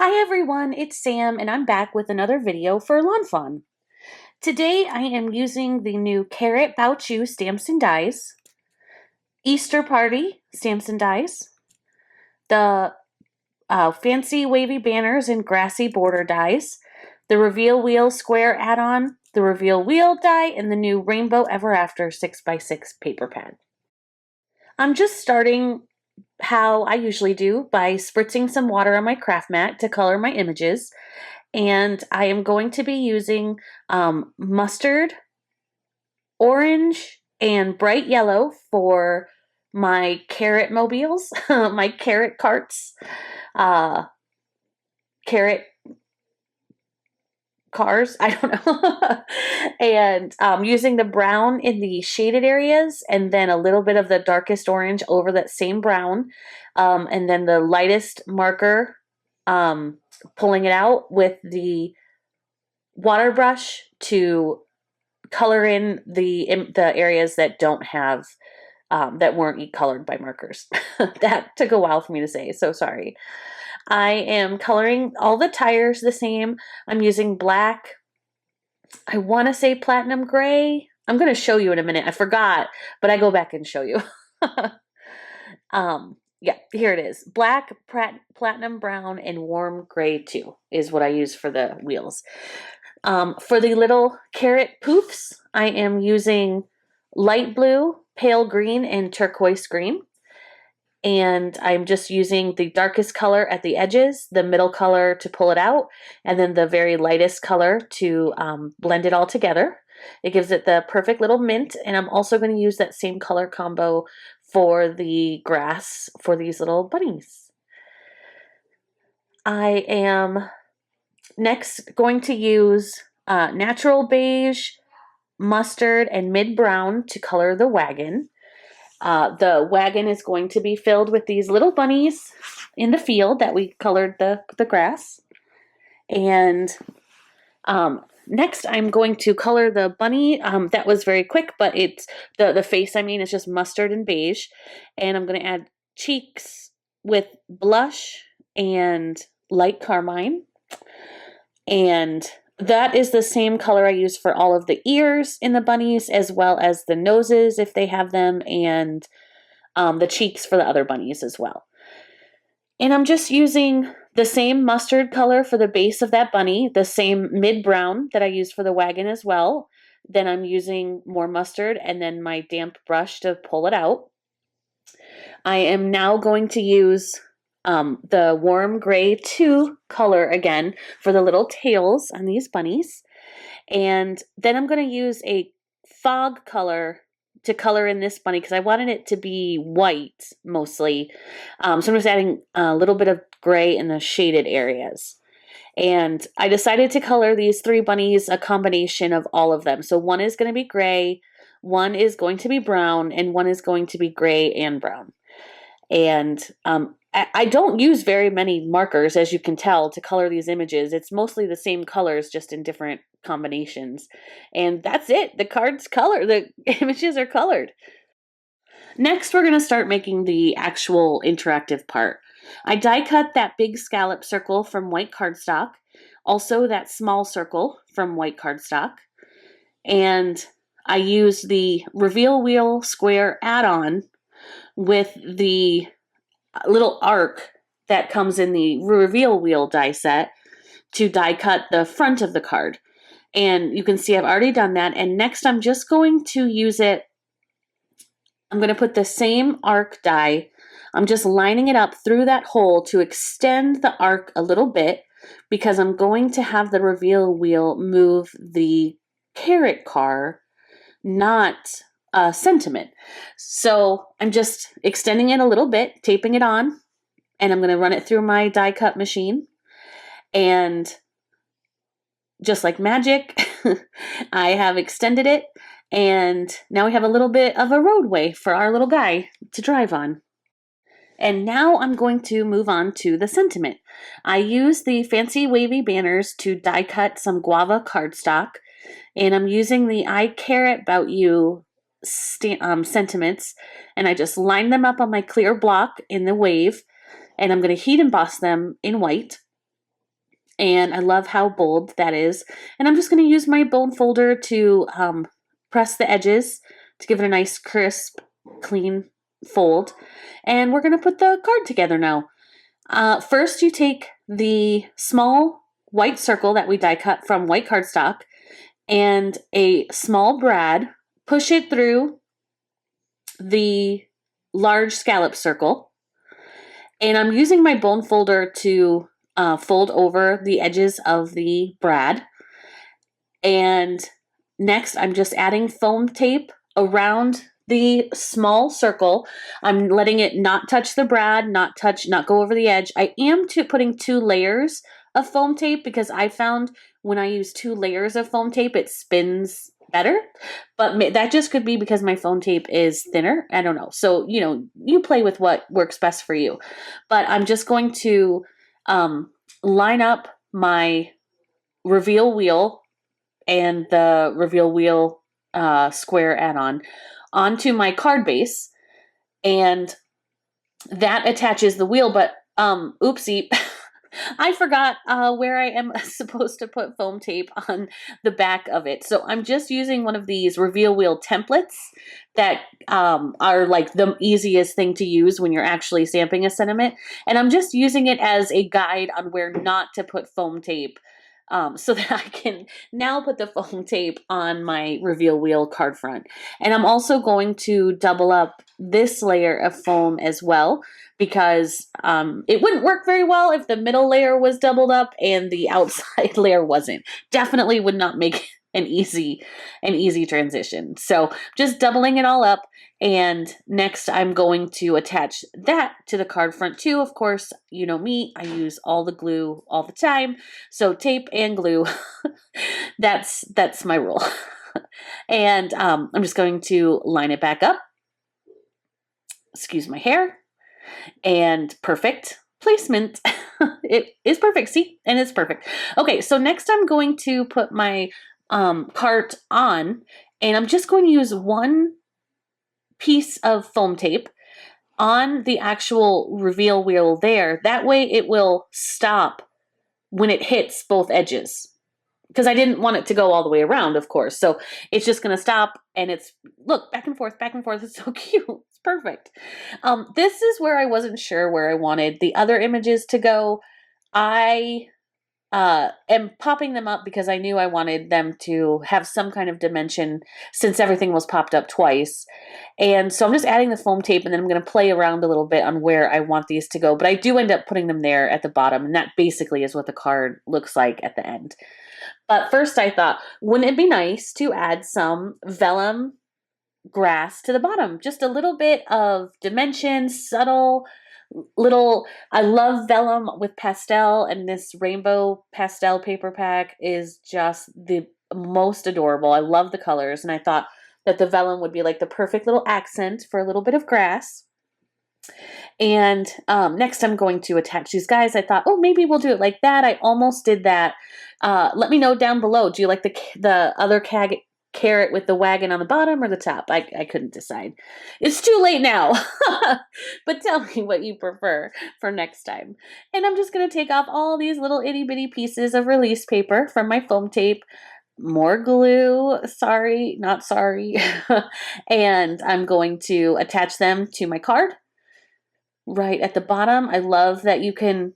Hi everyone, it's Sam and I'm back with another video for lawnfawn. Today I am using the new Carrot Bout stamps and dies, Easter Party stamps and dies, the fancy wavy banners and grassy border dies, the reveal wheel square add-on, the reveal wheel die, and the new Rainbow Ever After 6x6 paper pad. I'm just starting how I usually do by spritzing some water on my craft mat to color my images. And I am going to be using mustard, orange, and bright yellow for my carrot mobiles, my carrot carts, carrot cars, I don't know. And using the brown in the shaded areas and then a little bit of the darkest orange over that same brown. And then the lightest marker, pulling it out with the water brush to color in the areas that don't have, that weren't colored by markers. That took a while for me to say, so sorry. I am coloring all the tires the same. I'm using black. I want to say platinum gray. I'm going to show you in a minute. I forgot, but I go back and show you. Yeah, here it is. Black, platinum brown, and warm gray too is what I use for the wheels. For the little carrot poofs, I am using light blue, pale green, and turquoise green. And I'm just using the darkest color at the edges, the middle color to pull it out, and then the very lightest color to blend it all together. It gives it the perfect little mint, and I'm also going to use that same color combo for the grass for these little bunnies. I am next going to use natural beige, mustard, and mid-brown to color the wagon. The wagon is going to be filled with these little bunnies in the field that we colored the grass. And next I'm going to color the bunny. That was very quick, but it's the face, I mean, is just mustard and beige. And I'm going to add cheeks with blush and light carmine. And that is the same color I use for all of the ears in the bunnies, as well as the noses if they have them, and the cheeks for the other bunnies as well. And I'm just using the same mustard color for the base of that bunny, the same mid-brown that I used for the wagon as well. Then I'm using more mustard and then my damp brush to pull it out. I am now going to use the warm gray 2 color again for the little tails on these bunnies. And then I'm going to use a fog color to color in this bunny because I wanted it to be white mostly. So I'm just adding a little bit of gray in the shaded areas. And I decided to color these 3 bunnies a combination of all of them. So one is going to be gray, one is going to be brown, and one is going to be gray and brown. And I don't use very many markers, as you can tell, to color these images. It's mostly the same colors, just in different combinations. And that's it. The card's colored. The images are colored. Next, we're going to start making the actual interactive part. I die cut that big scallop circle from white cardstock, also that small circle from white cardstock. And I used the reveal wheel square add-on with the little arc that comes in the reveal wheel die set to die cut the front of the card. And you can see I've already done that. And next I'm just going to use it. I'm going to put the same arc die. I'm just lining it up through that hole to extend the arc a little bit because I'm going to have the reveal wheel move the carrot car, not sentiment. So I'm just extending it a little bit, taping it on, and I'm going to run it through my die cut machine. And just like magic, I have extended it, and now we have a little bit of a roadway for our little guy to drive on. And now I'm going to move on to the sentiment. I use the fancy wavy banners to die cut some Guava Cardstock, and I'm using the I Care About You sentiments, and I just line them up on my clear block in the wave, and I'm going to heat emboss them in white. And I love how bold that is. And I'm just going to use my bone folder to press the edges to give it a nice, crisp, clean fold. And we're going to put the card together now. First, you take the small white circle that we die cut from white cardstock and a small brad, push it through the large scallop circle. And I'm using my bone folder to fold over the edges of the brad. And next, I'm just adding foam tape around the small circle. I'm letting it not touch the brad, not go over the edge. I am putting 2 layers of foam tape because I found when I use 2 layers of foam tape, it spins better. But that just could be because my foam tape is thinner. I don't know. So, you play with what works best for you. But I'm just going to line up my reveal wheel and the reveal wheel square add-on onto my card base, and that attaches the wheel. But oopsie, I forgot where I am supposed to put foam tape on the back of it. So I'm just using one of these reveal wheel templates that are like the easiest thing to use when you're actually stamping a sentiment. And I'm just using it as a guide on where not to put foam tape so that I can now put the foam tape on my reveal wheel card front. And I'm also going to double up this layer of foam as well, because it wouldn't work very well if the middle layer was doubled up and the outside layer wasn't. Definitely would not make an easy transition. So just doubling it all up. And next I'm going to attach that to the card front too. Of course, you know me, I use all the glue all the time. So tape and glue, that's my rule. And I'm just going to line it back up. Excuse my hair. And perfect placement. It is perfect. See? And it's perfect. Okay, so next I'm going to put my cart on, and I'm just going to use one piece of foam tape on the actual reveal wheel there. That way it will stop when it hits both edges, because I didn't want it to go all the way around, of course. So it's just going to stop, and it's, look, back and forth, back and forth. It's so cute. It's perfect. This is where I wasn't sure where I wanted the other images to go. I am popping them up because I knew I wanted them to have some kind of dimension since everything was popped up twice. And so I'm just adding the foam tape, and then I'm going to play around a little bit on where I want these to go. But I do end up putting them there at the bottom, and that basically is what the card looks like at the end. But first I thought, wouldn't it be nice to add some vellum grass to the bottom? Just a little bit of dimension, subtle, little, I love vellum with pastel, and this rainbow pastel paper pack is just the most adorable. I love the colors, and I thought that the vellum would be like the perfect little accent for a little bit of grass. And next I'm going to attach these guys. I thought, oh, maybe we'll do it like that. I almost did that. Let me know down below. Do you like the other carrot with the wagon on the bottom or the top? I couldn't decide. It's too late now. But tell me what you prefer for next time. And I'm just going to take off all these little itty bitty pieces of release paper from my foam tape. More glue, sorry, not sorry. And I'm going to attach them to my card right at the bottom. I love that you can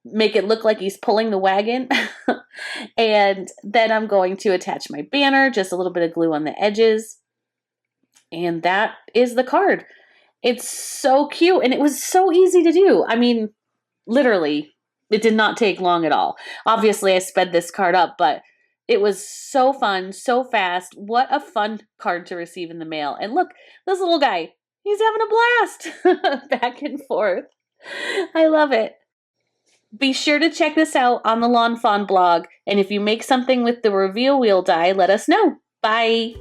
make it look like he's pulling the wagon. And then I'm going to attach my banner, just a little bit of glue on the edges. And that is the card. It's so cute, and it was so easy to do. I mean, literally, it did not take long at all. Obviously, I sped this card up, but it was so fun, so fast. What a fun card to receive in the mail. And look, this little guy, he's having a blast back and forth. I love it. Be sure to check this out on the Lawnfawn blog. And if you make something with the reveal wheel die, let us know. Bye.